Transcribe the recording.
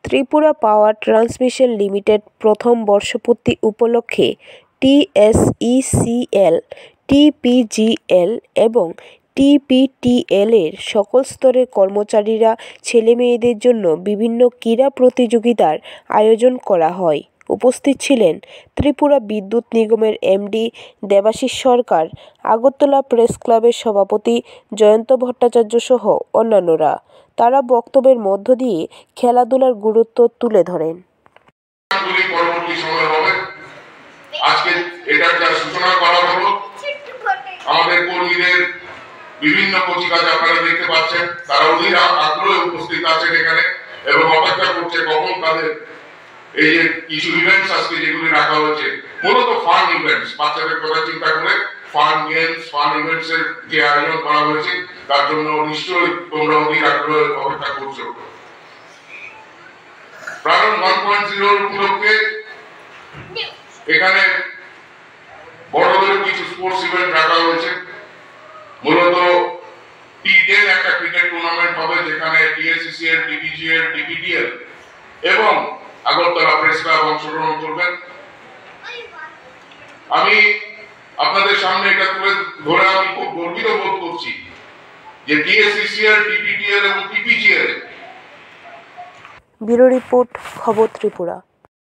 Tripura power transmission limited প্রথম বর্ষপূর্তি উপলক্ষে TSECL, TPGL এবং TPTL এর সকল স্তরের কর্মচারীরা ছেলেমেয়েদের জন্য বিভিন্ন ক্রীড়া প্রতিযোগিতার আয়োজন করা হয়। উপস্থিত ছিলেন ত্রিপুরা বিদ্যুৎ নিগমের MD দেবাশিস সরকার, আগরতলা প্রেস ক্লাবের সভাপতি জয়ন্ত ভট্টাচার্য সহ অন্যান্যরা। তারা বক্তব্যের মধ্য দিয়ে খেলাধুলার গুরুত্ব তুলে ধরেন। আজকে এটার যা সূচনা করা হলো, আমাদের কর্মীদের বিভিন্ন কচিকাজ আপনারা দেখতে পাচ্ছেন, তারা অধীর আগ্রহে উপস্থিত আছেন এখানে এবং অপেক্ষা করছে কখন তাদের এই যে কিছু ইভেন্টস আজকে যেগুলি রাখা হয়েছে, মূলত ফান ইভেন্টস, বাচ্চাদের কথা চিন্তা করে ফান গেমস, ফান ইভেন্টস এর যে আয়োজন করা হয়েছে তার জন্য নিশ্চয়ই তোমরা অধীর আগ্রহে অপেক্ষা করছো। প্রারণ 1.0 উপলক্ষে এখানে বড়দের কিছু স্পোর্টস ইভেন্ট রাখা হয়েছে। মূলত T10 একটা ক্রিকেট টুর্নামেন্ট হবে যেখানে TSECL, TPGL, TPTL এবং আগরতলা প্রেস ক্লাব অংশগ্রহণ করবেন। আমি আপনাদের সামনে এটা তুলে ধরে আমি খুব গর্বিত বোধ করছি যে TSECL, TPTL এবং TPGL। ব্যুরো রিপোর্ট, খবর ত্রিপুরা।